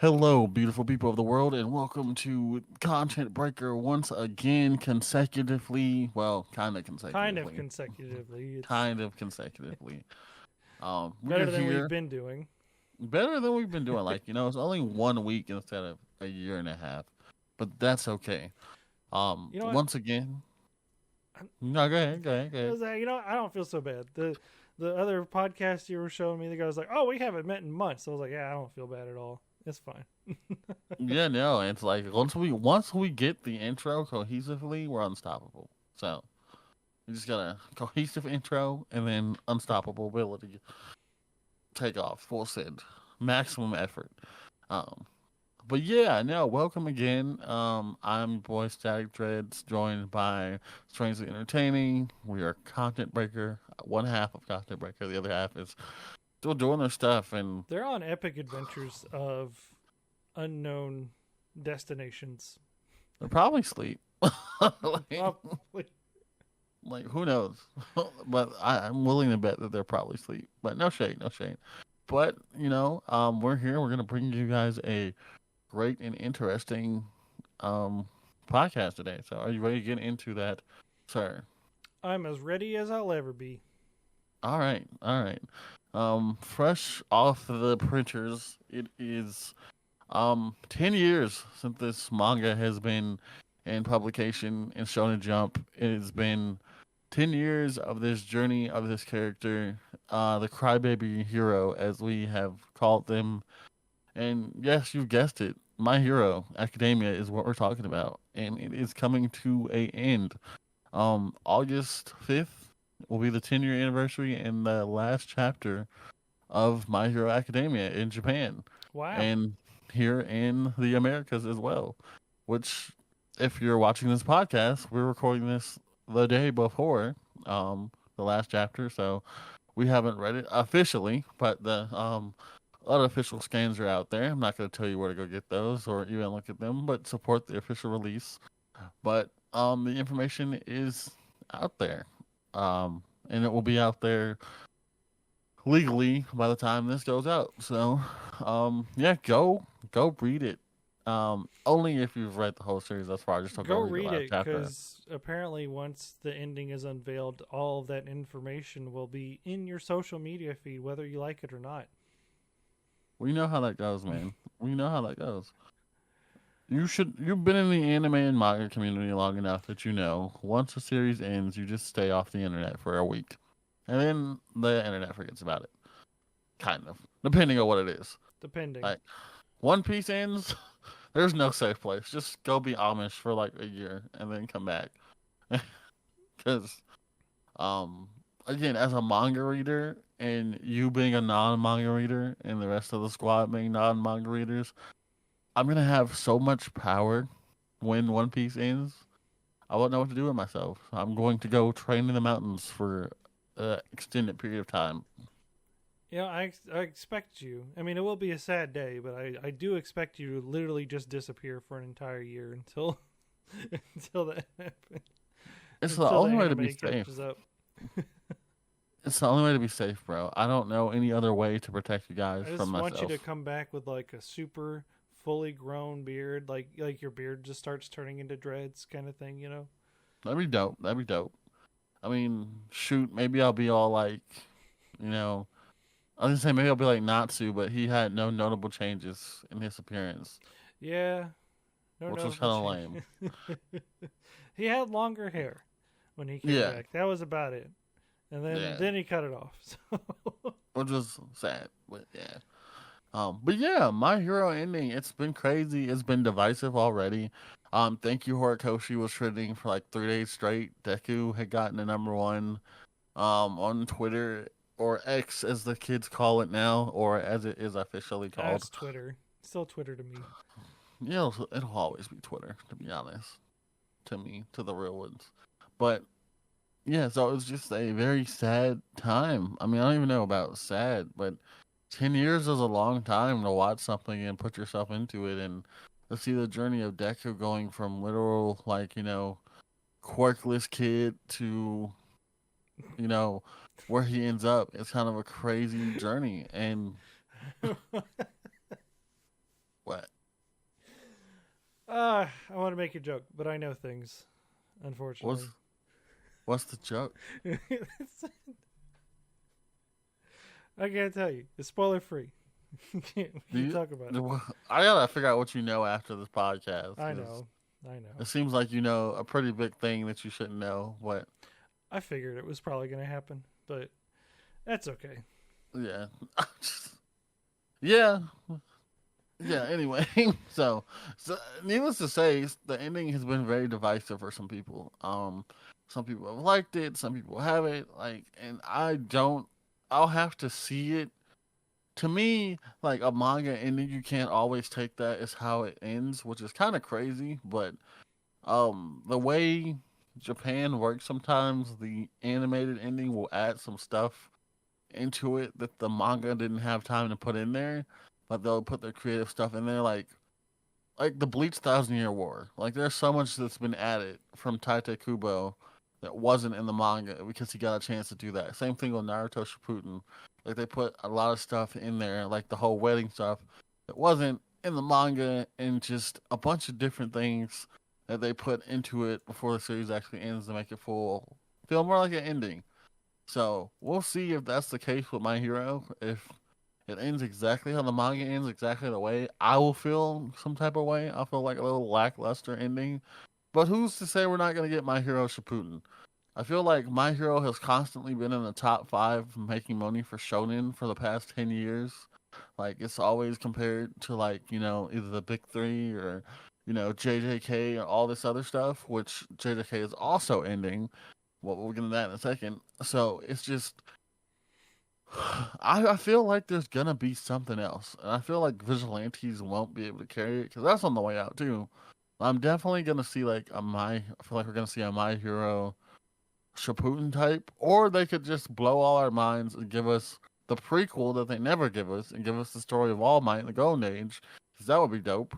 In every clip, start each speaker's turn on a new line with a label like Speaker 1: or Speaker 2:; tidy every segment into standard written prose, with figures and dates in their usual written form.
Speaker 1: Hello, beautiful people of the world, and welcome to Content Breaker once again, consecutively. Well, kind of
Speaker 2: Kind of
Speaker 1: consecutively.
Speaker 2: consecutively. It's
Speaker 1: Kind of consecutively. We are
Speaker 2: better than we've
Speaker 1: here
Speaker 2: been doing.
Speaker 1: better than we've been doing. It's only 1 week instead of a year and a half, but that's okay.
Speaker 2: You know what?
Speaker 1: Once again, no, go ahead, go ahead, go
Speaker 2: I
Speaker 1: ahead.
Speaker 2: was like, I don't feel so bad. The other podcast you were showing me, the guy was like, "Oh, we haven't met in months." So I was like, "Yeah, I don't feel bad at all. It's fine."
Speaker 1: Yeah, no, it's like once we get the intro cohesively, we're unstoppable. So we just got a cohesive intro and then unstoppable ability take off, full send, maximum effort. Um, but yeah, no, welcome again. I'm your boy Static Dreads, joined by Strangely Entertaining. We are Content Breaker. One half of Content Breaker, the other half is still doing their stuff, and
Speaker 2: They're on epic adventures of unknown destinations.
Speaker 1: they're probably asleep. like,
Speaker 2: Probably.
Speaker 1: like, who knows? But I'm willing to bet that they're probably asleep. But no shade, no shade. But we're here. We're gonna bring you guys a great and interesting um, podcast today. So, are you ready to get into that, sir?
Speaker 2: I'm as ready as I'll ever be.
Speaker 1: All right, all right. Fresh off the printers, it is 10 years since this manga has been in publication in Shonen Jump. It has been 10 years of this journey of this character, the crybaby hero, as we have called them. And yes, you guessed it. My Hero Academia is what we're talking about, and it is coming to a end. August 5th will be the 10-year anniversary and the last chapter of My Hero Academia in Japan,
Speaker 2: Wow.
Speaker 1: and here in the Americas as well. Which, if you're watching this podcast, we're recording this the day before the last chapter, so we haven't read it officially, but the unofficial scans are out there. I'm not going to tell you where to go get those or even look at them, but support the official release. But the information is out there, and it will be out there legally by the time this goes out. So, yeah, go read it. Only if you've read the whole series thus far. Just don't
Speaker 2: Go
Speaker 1: go read the
Speaker 2: read
Speaker 1: last
Speaker 2: it,
Speaker 1: chapter.
Speaker 2: because apparently once the ending is unveiled, all of that information will be in your social media feed, whether you like it or not.
Speaker 1: We know how that goes, man. We know how that goes. You've been in the anime and manga community long enough that you know once a series ends, you just stay off the internet for a week, and then the internet forgets about it. Kind of, depending on what it is.
Speaker 2: Depending.
Speaker 1: Like One Piece ends, there's no safe place. Just go be Amish for like a year and then come back. Because, um, again, as a manga reader and you being a non-manga reader and the rest of the squad being non-manga readers, I'm gonna have so much power when One Piece ends. I won't know what to do with myself. I'm going to go train in the mountains for an extended period of time.
Speaker 2: I expect you. I mean, it will be a sad day, but I do expect you to literally just disappear for an entire year until until that happens.
Speaker 1: It's the
Speaker 2: Until the
Speaker 1: only way to
Speaker 2: anime
Speaker 1: be safe.
Speaker 2: catches up.
Speaker 1: It's the only way to be safe, bro. I don't know any other way to protect you guys
Speaker 2: I
Speaker 1: from
Speaker 2: just want you to
Speaker 1: myself.
Speaker 2: come back with like a super fully grown beard, like your beard just starts turning into dreads, kind of thing.
Speaker 1: That'd be dope. That'd be dope. I mean, shoot, maybe I'll be all like, you know, I was gonna say maybe I'll be like Natsu, but he had no notable changes in his appearance,
Speaker 2: Yeah, no
Speaker 1: which was
Speaker 2: notable
Speaker 1: kind of
Speaker 2: change.
Speaker 1: lame.
Speaker 2: He had longer hair when he came
Speaker 1: Yeah,
Speaker 2: back. That was about it. And then
Speaker 1: yeah,
Speaker 2: then he cut it off. So
Speaker 1: which was sad, but yeah. But yeah, My Hero ending. It's been crazy. It's been divisive already. Thank you, Horikoshi was trending for like 3 days straight. Deku had gotten a number one on Twitter or X as the kids call it now, or as it is officially called.
Speaker 2: that's Twitter. Still Twitter to me.
Speaker 1: Yeah, it'll always be Twitter, to be honest. To me, to the real ones. But yeah, so it was just a very sad time. I mean, I don't even know about sad, but 10 years is a long time to watch something and put yourself into it and to see the journey of Deku going from literal, like, quirkless kid to, you know, where he ends up. It's kind of a crazy journey. And what?
Speaker 2: I want to make a joke, but I know things, unfortunately.
Speaker 1: What's the joke?
Speaker 2: I can't tell you. It's spoiler free. we can talk about it.
Speaker 1: I gotta figure out what you know after this podcast.
Speaker 2: I know.
Speaker 1: It seems like you know a pretty big thing that you shouldn't know. But
Speaker 2: I figured it was probably going to happen, but that's okay.
Speaker 1: Yeah. Yeah. Yeah, anyway. So needless to say, the ending has been very divisive for some people. Some people have liked it, some people haven't. And I'll have to see it. To me, like a manga ending, you can't always take that as how it ends, which is kind of crazy. But the way Japan works sometimes, the animated ending will add some stuff into it that the manga didn't have time to put in there, but they'll put their creative stuff in there, like the Bleach Thousand Year War. Like there's so much that's been added from Tite Kubo that wasn't in the manga because he got a chance to do that. Same thing with Naruto Shippuden. Like they put a lot of stuff in there, like the whole wedding stuff that wasn't in the manga, and just a bunch of different things that they put into it before the series actually ends to make it feel more like an ending. So we'll see if that's the case with My Hero. If it ends exactly how the manga ends, exactly the way I will feel some type of way. I'll feel like a little lackluster ending. But who's to say we're not going to get My Hero Shippuden? I feel like My Hero has constantly been in the top 5 making money for Shonen for the past 10 years. Like it's always compared to either the big 3 or JJK or all this other stuff, which JJK is also ending. Well, we'll get into that in a second. So it's just, I feel like there's gonna be something else, and I feel like Vigilantes won't be able to carry it because that's on the way out too. I'm definitely gonna see I feel like we're gonna see a My Hero Shippuden type, or they could just blow all our minds and give us the prequel that they never give us, and give us the story of All Might in the Golden Age, because that would be dope.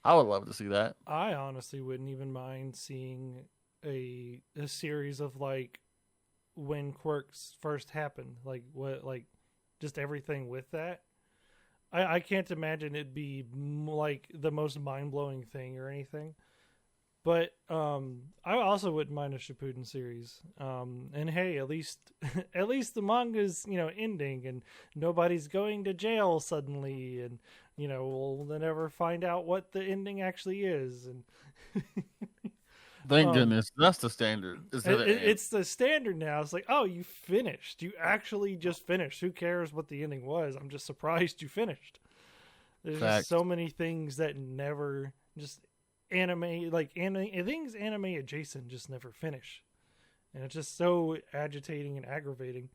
Speaker 1: I would love to see that.
Speaker 2: I honestly wouldn't even mind seeing a series of when quirks first happened, just everything with that. I can't imagine it'd be the most mind-blowing thing or anything, but I also wouldn't mind a Shippuden series. And hey, at least the manga's ending, and nobody's going to jail suddenly, and we'll never find out what the ending actually is. And
Speaker 1: thank goodness. That's the standard.
Speaker 2: It's the standard now. It's like, oh, you finished. You actually just finished. Who cares what the ending was? I'm just surprised you finished. There's just so many things that never just things anime adjacent just never finish. And it's just so agitating and aggravating.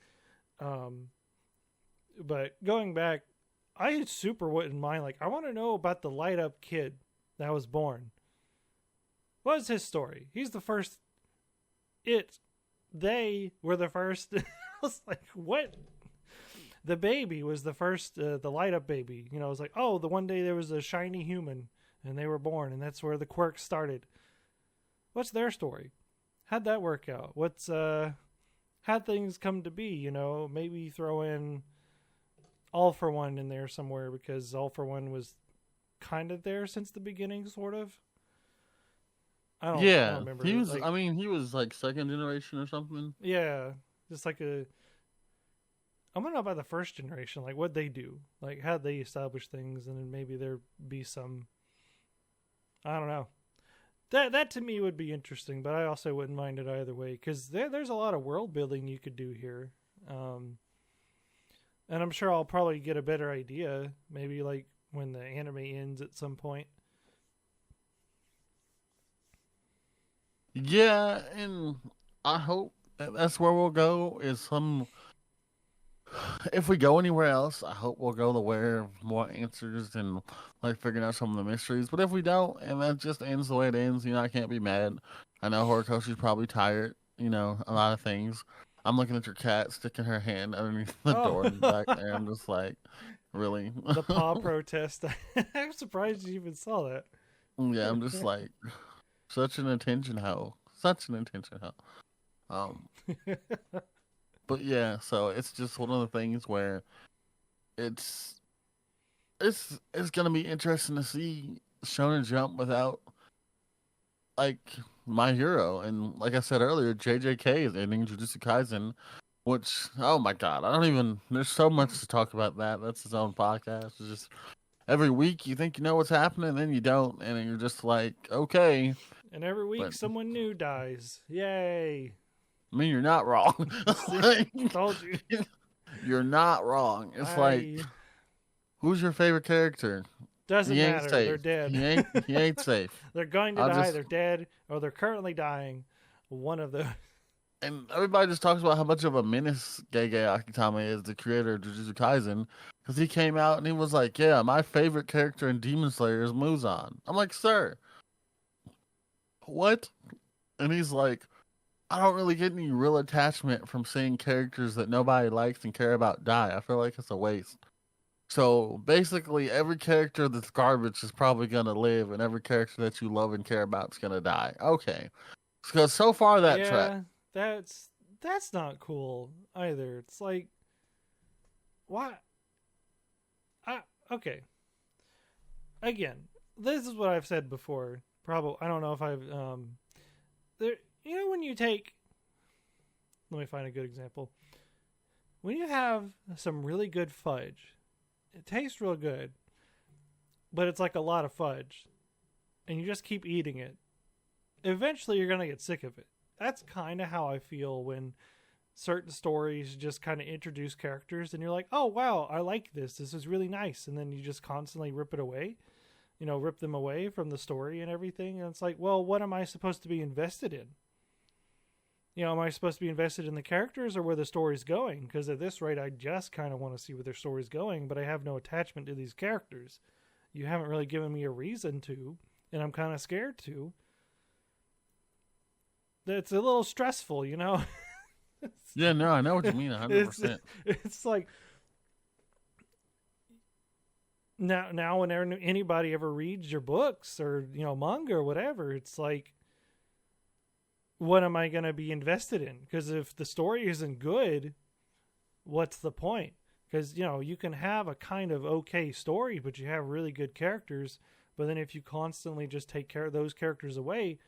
Speaker 2: But going back, I super wouldn't mind. I want to know about the light up kid that was born. What is his story? He's the first. They were the first. I was like, what? The baby was the first, the light up baby. It was like, oh, the one day there was a shiny human and they were born, and that's where the quirks started. What's their story? How'd that work out? How'd things come to be? Maybe throw in All for One in there somewhere, because All for One was kind of there since the beginning, sort of. I don't remember.
Speaker 1: He was. He was second generation or something.
Speaker 2: Yeah, just I want to know about the first generation. What'd they do? How'd they establish things, and then maybe there be some. I don't know. That to me would be interesting, but I also wouldn't mind it either way, because there's a lot of world building you could do here, and I'm sure I'll probably get a better idea maybe when the anime ends at some point.
Speaker 1: Yeah, and I hope that's where we'll go. If we go anywhere else, I hope we'll go the way of more answers and figuring out some of the mysteries. But if we don't, and that just ends the way it ends, I can't be mad. I know Horikoshi's probably tired, a lot of things. I'm looking at your cat sticking her hand underneath the door in the back there. I'm just like, really?
Speaker 2: The paw protest. I'm surprised you even saw that.
Speaker 1: Yeah, I'm just like, such an attention hoe. Such an attention hoe. But yeah, so it's just one of the things where it's gonna be interesting to see Shonen Jump without like My Hero, and like I said earlier, JJK is ending Jujutsu Kaisen, which oh my god, I don't even. There's so much to talk about that. That's its own podcast. It's just every week you think you know what's happening, then you don't, and then you're just like, okay.
Speaker 2: And every week
Speaker 1: But
Speaker 2: someone new dies. Yay!
Speaker 1: I mean, you're not wrong.
Speaker 2: See,
Speaker 1: Like,
Speaker 2: told you.
Speaker 1: you're not wrong. It's like, who's your favorite character?
Speaker 2: Doesn't
Speaker 1: He ain't
Speaker 2: matter.
Speaker 1: safe.
Speaker 2: They're dead.
Speaker 1: He ain't safe.
Speaker 2: They're going to
Speaker 1: I'll
Speaker 2: die.
Speaker 1: just
Speaker 2: They're dead, or they're currently dying. One of those.
Speaker 1: and everybody just talks about how much of a menace Gege Akitama is, the creator of Jujutsu Kaisen, because he came out and he was like, "Yeah, my favorite character in Demon Slayer is Muzan." I'm like, "Sir, what?" And he's like, "I don't really get any real attachment from seeing characters that nobody likes and care about die. I feel like it's a waste." So basically, every character that's garbage is probably gonna live, and every character that you love and care about is gonna die. Okay, because so far that track.
Speaker 2: That's not cool either. It's like, why? Okay. Again, this is what I've said before. Probably, I don't know if I've there. You know, when you take, let me find a good example. When you have some really good fudge, it tastes real good, but it's like a lot of fudge, and you just keep eating it. Eventually, you're gonna get sick of it. That's kind of how I feel when certain stories just kind of introduce characters and you're like, oh wow, I like this is really nice, and then you just constantly rip it away, rip them away from the story and everything, and it's like, well, what am I supposed to be invested in? Am I supposed to be invested in the characters or where the story's going? Because at this rate, I just kind of want to see where their story's going, but I have no attachment to these characters. You haven't really given me a reason to, and I'm kind of scared to. It's a little stressful,
Speaker 1: Yeah, no, I know what you mean, 100%.
Speaker 2: It's like now whenever anybody ever reads your books or manga or whatever, it's like, what am I going to be invested in? Because if the story isn't good, what's the point? Because you can have a kind of okay story, but you have really good characters. But then if you constantly just take care of those characters away,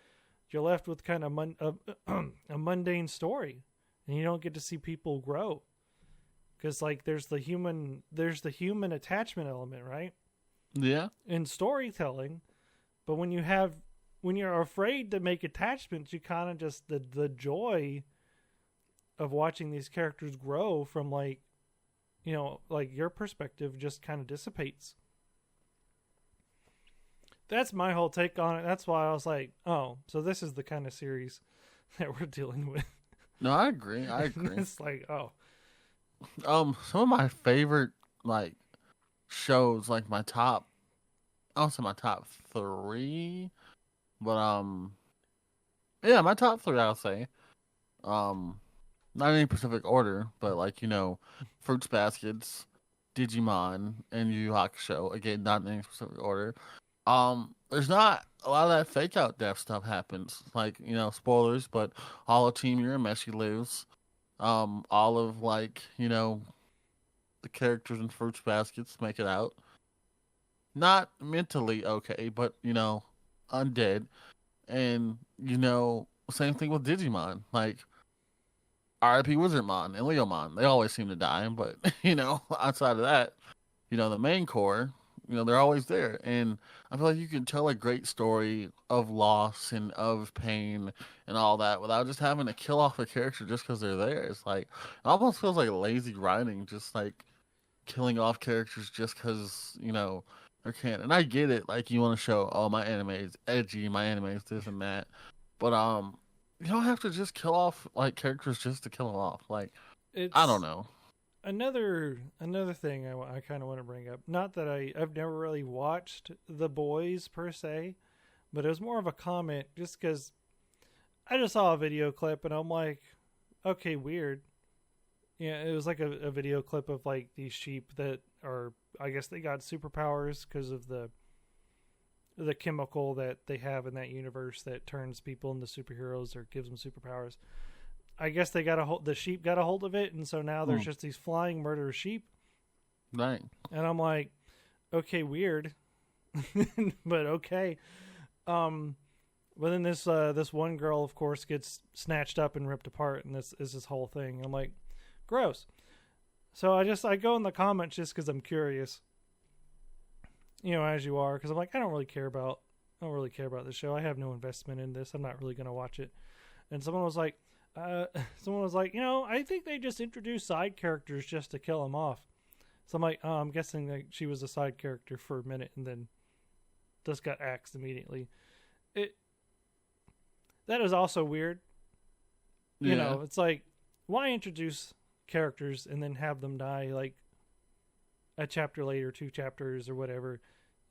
Speaker 2: you're left with kind of a mundane story, and you don't get to see people grow. Because like there's the human attachment element, right?
Speaker 1: Yeah.
Speaker 2: In storytelling, but when you're afraid to make attachments, you kind of just the joy of watching these characters grow from like your perspective just kind of dissipates. That's my whole take on it. That's why I was like, oh, so this is the kind of series that we're dealing with.
Speaker 1: No, I agree.
Speaker 2: It's like, oh.
Speaker 1: Some of my favorite like shows, like my top, I don't say my top 3, but yeah, my top 3 I'll say. Not in any specific order, but like Fruits Baskets, Digimon, and Yu Yu Hakusho. Again, not in any specific order. There's not a lot of that fake out death stuff happens. Like, spoilers, but all of Team Urameshi lives. All of the characters in Fruits Baskets make it out. Not mentally okay, but undead. And same thing with Digimon. Like R.I.P. Wizardmon and Leomon. They always seem to die, but outside of that, the main core, they're always there. And I feel like you can tell a great story of loss and of pain and all that without just having to kill off a character just because they're there. It's like, it almost feels like lazy writing, just like killing off characters just because, they're canon. And I get it. Like, you want to show, oh, my anime is edgy, my anime is this and that. But, you don't have to just kill off, like, characters just to kill them off. Like, I don't know.
Speaker 2: Another thing I kind of want to bring up. Not that I've never really watched The Boys per se, but it was more of a comment just because I just saw a video clip and I'm like, okay, weird. Yeah, it was like a video clip of like these sheep that are, I guess they got superpowers because of the chemical that they have in that universe that turns people into superheroes or gives them superpowers. I guess they got the sheep got a hold of it, and so now there's just these flying murder sheep.
Speaker 1: Right.
Speaker 2: And I'm like, okay, weird. But okay. But then this one girl, of course, gets snatched up and ripped apart, and this is this whole thing. I'm like, gross. So I go in the comments just because I'm curious, as you are, because I'm like, I don't really care about this show. I have no investment in this. I'm not really gonna watch it. And someone was like, I think they just introduced side characters just to kill them off. So I'm like, I'm guessing that she was a side character for a minute and then just got axed immediately. That is also weird.
Speaker 1: Yeah.
Speaker 2: It's like, why introduce characters and then have them die like a chapter later, 2 chapters or whatever?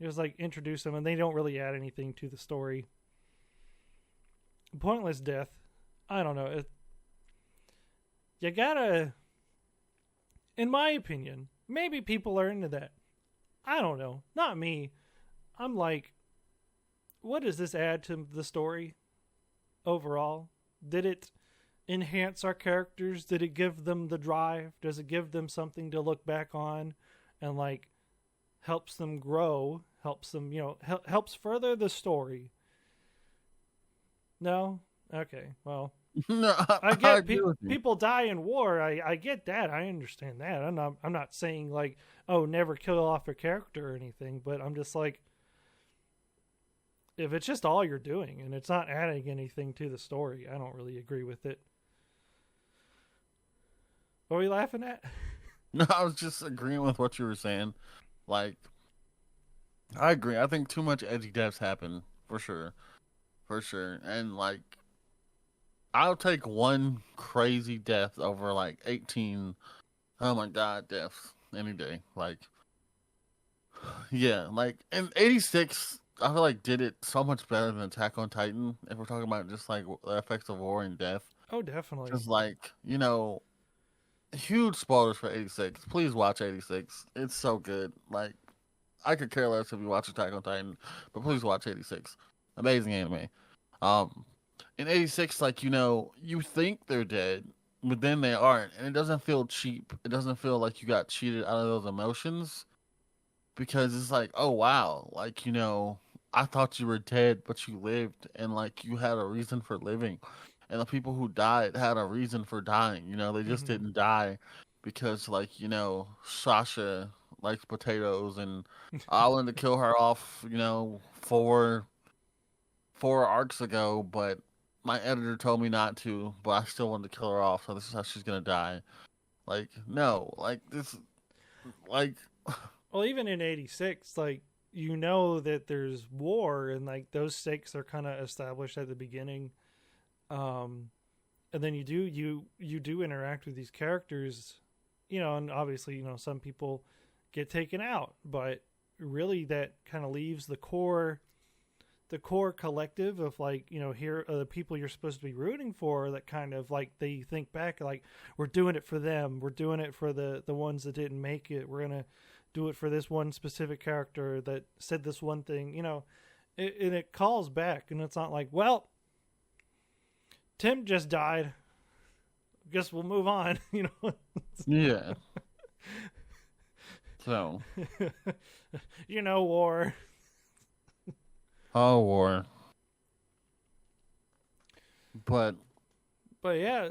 Speaker 2: Just like introduce them and they don't really add anything to the story. Pointless death. I don't know. You gotta, in my opinion, maybe people are into that. I don't know. Not me. I'm like, what does this add to the story overall? Did it enhance our characters? Did it give them the drive? Does it give them something to look back on and like helps them grow, helps them, helps further the story? No? Okay, well,
Speaker 1: No,
Speaker 2: I get
Speaker 1: agree with you.
Speaker 2: people die in war. I get that. I understand that. I'm not saying like, oh, never kill off a character or anything, but I'm just like, if it's just all you're doing and it's not adding anything to the story, I don't really agree with it. What are we laughing at?
Speaker 1: No, I was just agreeing with what you were saying. Like, I agree. I think too much edgy deaths happen for sure, and like, I'll take one crazy death over like 18. Oh my god, deaths any day. Like, yeah, like in '86, I feel like did it so much better than Attack on Titan. If we're talking about just like the effects of war and death,
Speaker 2: Oh, definitely.
Speaker 1: just like huge spoilers for '86. Please watch '86. It's so good. Like, I could care less if you watch Attack on Titan, but please watch '86. Amazing anime. Um, in '86, like you think they're dead, but then they aren't, and it doesn't feel cheap. It doesn't feel like you got cheated out of those emotions because it's like, oh wow, like I thought you were dead, but you lived, and like you had a reason for living, and the people who died had a reason for dying. They just
Speaker 2: Mhm.
Speaker 1: didn't die because like Sasha likes potatoes, and I wanted to kill her off. Four arcs ago, but my editor told me not to, but I still wanted to kill her off, so this is how she's gonna die. Like, no, like this, like,
Speaker 2: Well, even in '86, like that there's war and like those stakes are kind of established at the beginning, and then you do interact with these characters, and obviously some people get taken out, but really that kind of leaves the core collective of like here are the people you're supposed to be rooting for, that kind of like they think back like, we're doing it for them, we're doing it for the ones that didn't make it, we're gonna do it for this one specific character that said this one thing, and it calls back, and it's not like, well, Tim just died, guess we'll move on.
Speaker 1: yeah. So,
Speaker 2: war.
Speaker 1: oh, war. But
Speaker 2: yeah,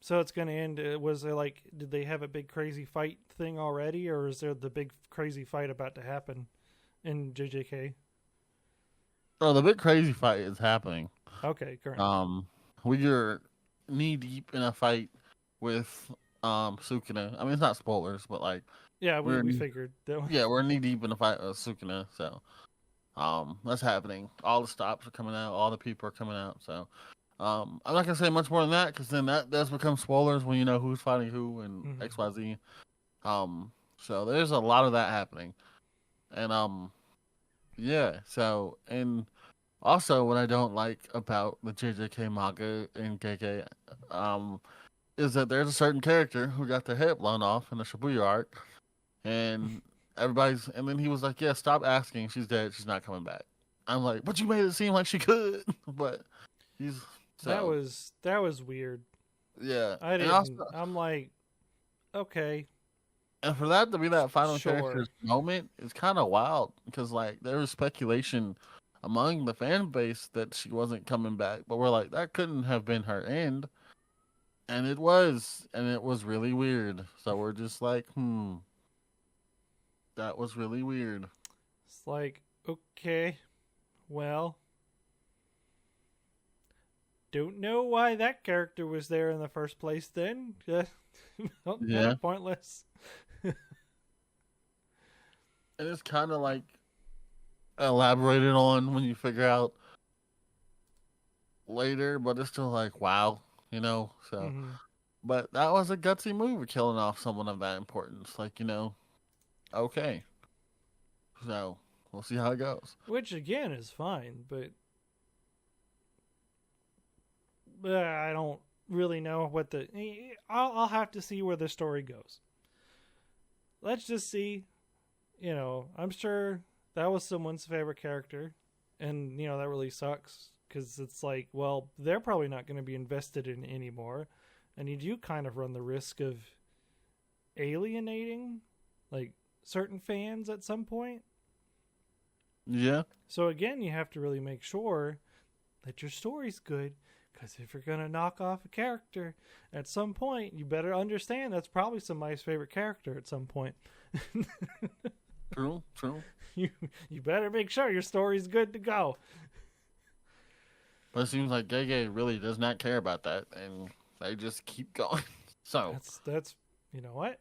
Speaker 2: so it's gonna end. Was there like, did they have a big crazy fight thing already, or is there the big crazy fight about to happen in JJK?
Speaker 1: oh, the big crazy fight is happening.
Speaker 2: Okay, correct.
Speaker 1: We're knee deep in a fight with Sukuna. I mean, it's not spoilers, but like,
Speaker 2: Yeah, we figured that.
Speaker 1: yeah, we're knee deep in a fight with Sukuna. So, that's happening. All the stops are coming out. All the people are coming out. So, I'm not gonna say much more than that because then that does become spoilers when you know who's fighting who and XYZ. So there's a lot of that happening, and yeah. So, and also what I don't like about the JJK manga and KK, is that there's a certain character who got their head blown off in the Shibuya arc, and and then he was like, yeah, stop asking, she's dead, she's not coming back. I'm like, but you made it seem like she could. But he's so,
Speaker 2: that was weird.
Speaker 1: yeah.
Speaker 2: I didn't.
Speaker 1: Also,
Speaker 2: I'm like, okay,
Speaker 1: and for that to be that final
Speaker 2: sure.
Speaker 1: character's moment is kind of wild because like there was speculation among the fan base that she wasn't coming back. But we're like, that couldn't have been her end. And it was. And it was really weird. So we're just like, that was really weird.
Speaker 2: It's like, okay, well, don't know why that character was there in the first place then.
Speaker 1: Yeah.
Speaker 2: Pointless.
Speaker 1: And it's kind of like elaborated on when you figure out later, but it's still like, wow, So,
Speaker 2: Mm-hmm.
Speaker 1: but that was a gutsy move, killing off someone of that importance. Like, okay. So we'll see how it goes.
Speaker 2: Which again is fine, but I don't really know what the. I'll have to see where the story goes. Let's just see. I'm sure that was someone's favorite character, and that really sucks because it's like, well, they're probably not going to be invested in anymore, and you do kind of run the risk of alienating like certain fans at some point.
Speaker 1: Yeah.
Speaker 2: So again, you have to really make sure that your story's good. Because if you're going to knock off a character at some point, you better understand that's probably somebody's favorite character at some point.
Speaker 1: True.
Speaker 2: You better make sure your story's good to go.
Speaker 1: But it seems like Gege really does not care about that, and they just keep going. So
Speaker 2: that's you know what?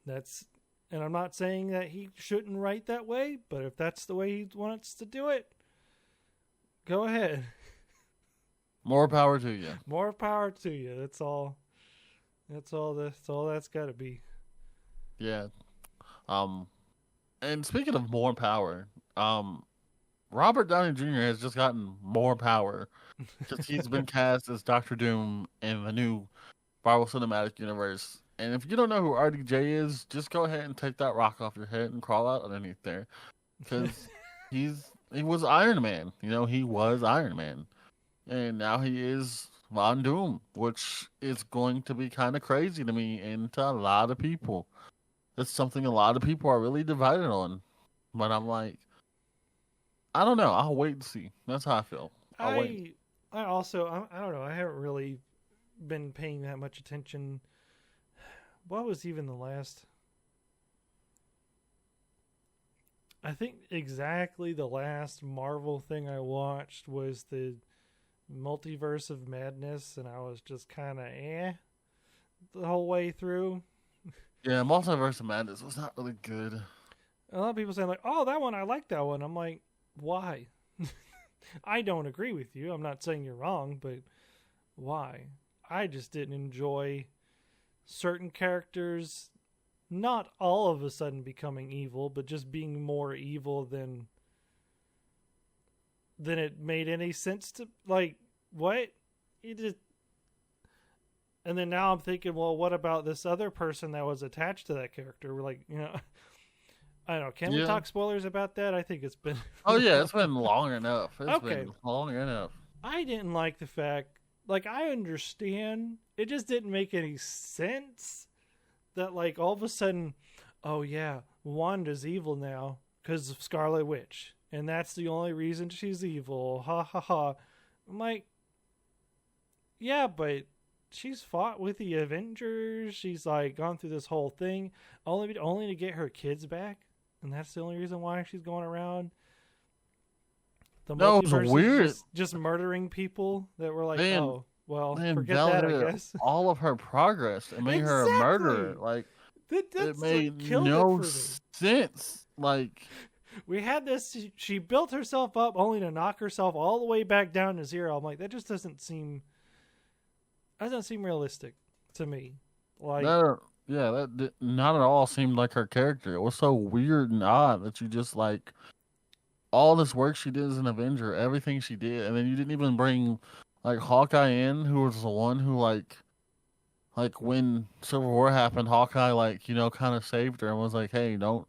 Speaker 2: And I'm not saying that he shouldn't write that way, but if that's the way he wants to do it, go ahead.
Speaker 1: More power to you.
Speaker 2: More power to you. That's all. That's all that's got to be.
Speaker 1: Yeah. And speaking of more power, Robert Downey Jr. has just gotten more power because he's been cast as Doctor Doom in the new Marvel Cinematic Universe. And if you don't know who RDJ is, just go ahead and take that rock off your head and crawl out underneath there, because he was Iron Man. He was Iron Man. And now he is Von Doom, which is going to be kind of crazy to me and to a lot of people. It's something a lot of people are really divided on. But I'm like, I don't know. I'll wait and see. That's how I feel. I'll wait.
Speaker 2: I also, I don't know. I haven't really been paying that much attention. What was even the last? I think exactly the last Marvel thing I watched was the Multiverse of Madness, and I was just kind of the whole way through.
Speaker 1: Yeah, Multiverse of Madness was not really good.
Speaker 2: A lot of people saying like, "Oh, that one, I like that one." I'm like, why? I don't agree with you. I'm not saying you're wrong, but why? I just didn't enjoy certain characters, not all of a sudden becoming evil, but just being more evil than it made any sense to, like, what? It just. And then now I'm thinking, well, what about this other person that was attached to that character? We're like, I don't know. Can we talk spoilers about that? I think it's been.
Speaker 1: Oh yeah, it's been long enough. It's
Speaker 2: Okay.
Speaker 1: been long enough.
Speaker 2: I didn't like the fact, like, I understand. It just didn't make any sense that, like, all of a sudden, oh yeah, Wanda's evil now because of Scarlet Witch. And that's the only reason she's evil. Ha ha ha. I'm like, yeah, but she's fought with the Avengers. She's like gone through this whole thing only to get her kids back, and that's the only reason why she's going around. The multiverse
Speaker 1: was weird.
Speaker 2: Is just murdering people that were like,
Speaker 1: Man,
Speaker 2: oh, well,
Speaker 1: Man,
Speaker 2: forget that, I guess.
Speaker 1: all of her progress and made her a murderer. Like, it made no sense. Like,
Speaker 2: we had this. She built herself up only to knock herself all the way back down to zero. I'm like, that just doesn't seem realistic to me. Like,
Speaker 1: that not at all seemed like her character. It was so weird and odd that you just, like, all this work she did as an Avenger, everything she did, and then you didn't even bring, like, Hawkeye in, who was the one who, like when Civil War happened, Hawkeye, like, kind of saved her and was like, hey, don't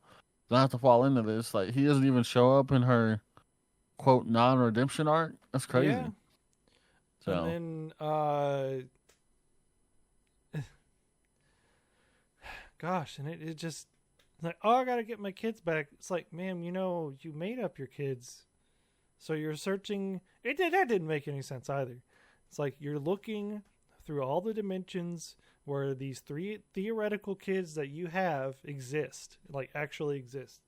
Speaker 1: have to fall into this. Like, he doesn't even show up in her, quote, non-redemption arc. That's crazy.
Speaker 2: Yeah.
Speaker 1: So.
Speaker 2: And then, gosh, and it just, like, oh, I gotta get my kids back. It's like, ma'am, you made up your kids So you're searching. That didn't make any sense either. It's like you're looking through all the dimensions where these three theoretical kids that you have exist, like actually exist,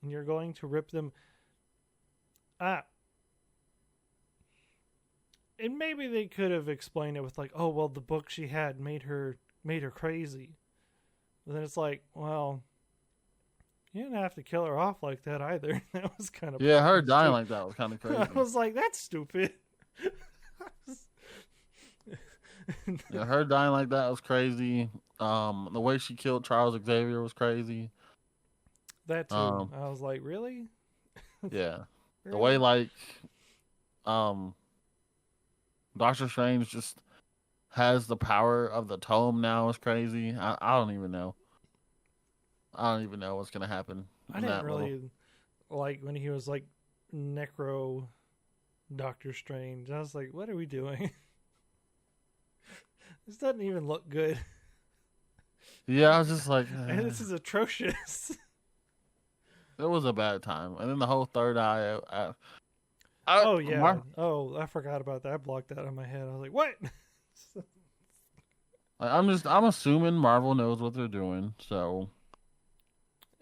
Speaker 2: and you're going to rip them. And maybe they could have explained it with like, oh well, the book she had made her crazy. But then it's like, well, you didn't have to kill her off like that either. That was kind of
Speaker 1: her dying like that was kind of crazy.
Speaker 2: I was like, that's stupid.
Speaker 1: Yeah, her dying like that was crazy. The way she killed Charles Xavier was crazy.
Speaker 2: That too. I was like, really?
Speaker 1: Yeah.
Speaker 2: Really?
Speaker 1: The way like Doctor Strange just has the power of the tome now is crazy. I don't even know. I don't even know what's gonna happen.
Speaker 2: I didn't really like when he was like Necro Doctor Strange. I was like, what are we doing? This doesn't even look good.
Speaker 1: Yeah, I was just like,
Speaker 2: this is atrocious.
Speaker 1: It was a bad time, and then the whole third eye.
Speaker 2: Oh yeah. I forgot about that. I blocked that out of my head. I was like, what?
Speaker 1: I'm assuming Marvel knows what they're doing, so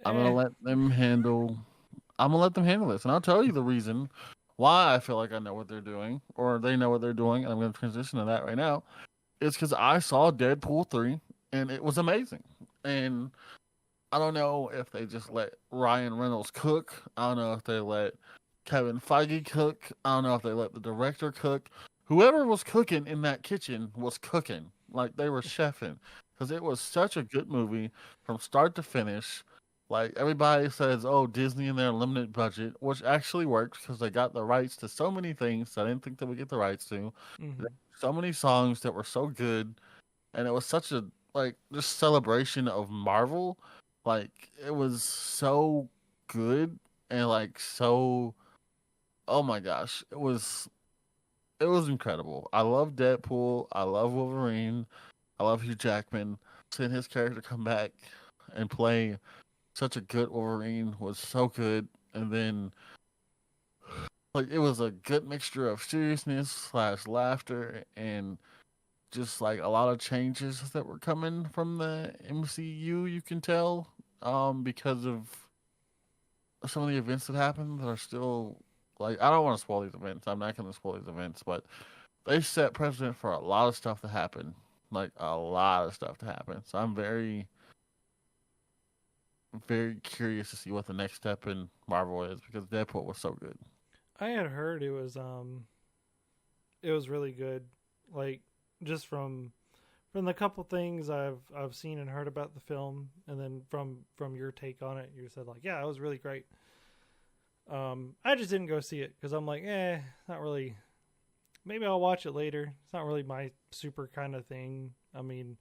Speaker 1: I'm gonna let them handle. I'm gonna let them handle this, and I'll tell you the reason why I feel like I know what they're doing, or they know what they're doing, and I'm gonna transition to that right now. It's because I saw Deadpool 3, and it was amazing. And I don't know if they just let Ryan Reynolds cook. I don't know if they let Kevin Feige cook. I don't know if they let the director cook. Whoever was cooking in that kitchen was cooking. Like, they were chefing. Because it was such a good movie from start to finish. Like, everybody says, oh, Disney and their limited budget, which actually works because they got the rights to so many things I didn't think they would get the rights to. Mm-hmm. So many songs that were so good. And it was such a, like, just celebration of Marvel. Like, it was so good and, like, so, oh my gosh. It was incredible. I love Deadpool. I love Wolverine. I love Hugh Jackman. Seeing his character come back and play such a good Wolverine was so good. And then, like, it was a good mixture of seriousness / laughter and just, like, a lot of changes that were coming from the MCU, you can tell, because of some of the events that happened that are still, like, I don't want to spoil these events. I'm not going to spoil these events, but they set precedent for a lot of stuff to happen. Like, a lot of stuff to happen. So I'm very, very curious to see what the next step in Marvel is, because Deadpool was so good.
Speaker 2: I had heard it was really good. Like, just from the couple things I've seen and heard about the film, and then from your take on it, you said like, yeah, it was really great. I just didn't go see it because I'm like, not really. Maybe I'll watch it later. It's not really my super kind of thing. I mean,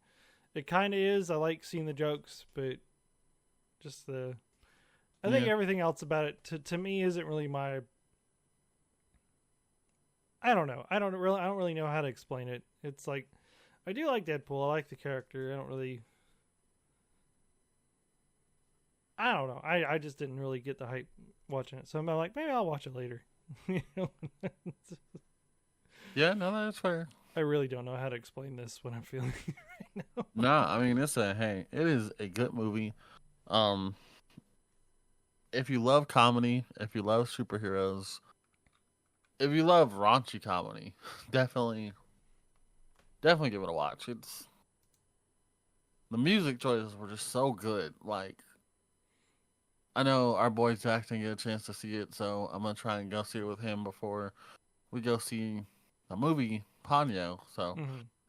Speaker 2: it kind of is. I like seeing the jokes, but just I think everything else about it to me isn't really my. I don't know. I don't really know how to explain it. It's like, I do like Deadpool. I like the character. I don't know. I just didn't really get the hype watching it. So I'm like, maybe I'll watch it later.
Speaker 1: Yeah, no, that's fair.
Speaker 2: I really don't know how to explain this when I'm feeling it right now.
Speaker 1: Nah, I mean, it is a good movie. If you love comedy, if you love superheroes, if you love raunchy comedy, definitely give it a watch. It's the music choices were just so good. Like, I know our boy Zach didn't get a chance to see it, so I'm gonna try and go see it with him before we go see a movie, Ponyo. So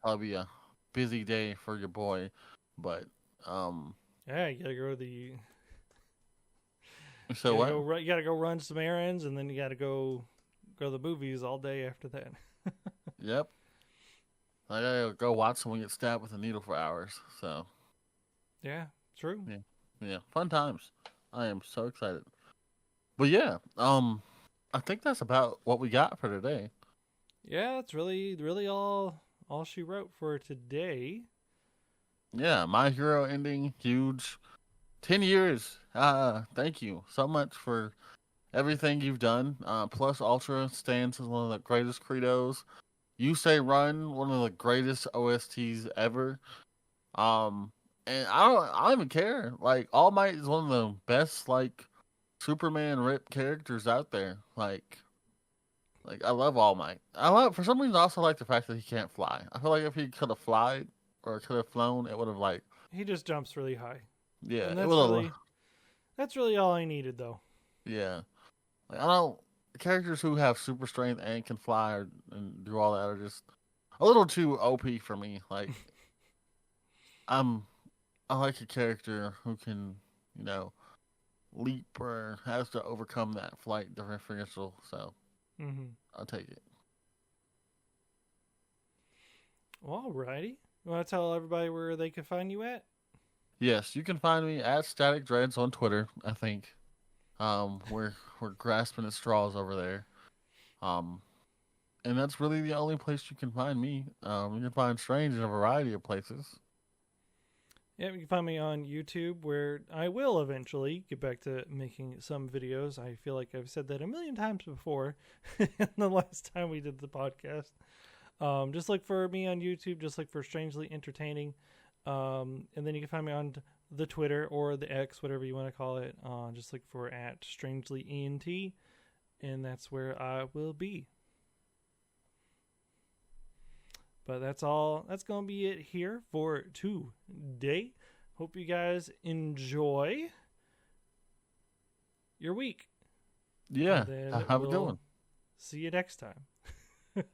Speaker 1: that'll be a busy day for your boy, but
Speaker 2: yeah, you gotta go to the.
Speaker 1: So what?
Speaker 2: You gotta go run some errands, and then you gotta go to the movies all day after that.
Speaker 1: Yep. I gotta go watch someone get stabbed with a needle for hours. So.
Speaker 2: Yeah, true.
Speaker 1: Yeah. Fun times. I am so excited. But yeah, I think that's about what we got for today.
Speaker 2: Yeah, that's really all she wrote for today.
Speaker 1: Yeah, My Hero ending, huge. 10 years. Thank you so much for everything you've done. Plus, Ultra stands as one of the greatest credos. You Say Run, one of the greatest OSTs ever. Um, and I don't even care. Like, All Might is one of the best, like, Superman rip characters out there. Like I love All Might. For some reason I also like the fact that he can't fly. I feel like if he could have flied or could have flown, it would have like
Speaker 2: He just jumps really high.
Speaker 1: yeah,
Speaker 2: And
Speaker 1: it would have
Speaker 2: that's really all I needed though.
Speaker 1: yeah. Like I don't characters who have super strength and can fly and do all that are just a little too OP for me. Like I'm I like a character who can, you know, leap or has to overcome that flight differential. So
Speaker 2: Mm-hmm.
Speaker 1: I'll take it.
Speaker 2: Well, alrighty. You want to tell everybody where they can find you at?
Speaker 1: Yes, you can find me at Static Dreads on Twitter. I think we're grasping at straws over there. Um, and that's really the only place you can find me. You can find Strange in a variety of places.
Speaker 2: Yeah, you can find me on YouTube, where I will eventually get back to making some videos. I feel like I've said that a million times before the last time we did the podcast. Just look for me on YouTube. Just look for Strangely Entertaining. And then you can find me on the Twitter or the X, whatever you want to call it. Just look for at Strangely ENT. And that's where I will be. But that's all. That's going to be it here for today. Hope you guys enjoy your week.
Speaker 1: Yeah, have a good one.
Speaker 2: See you next time.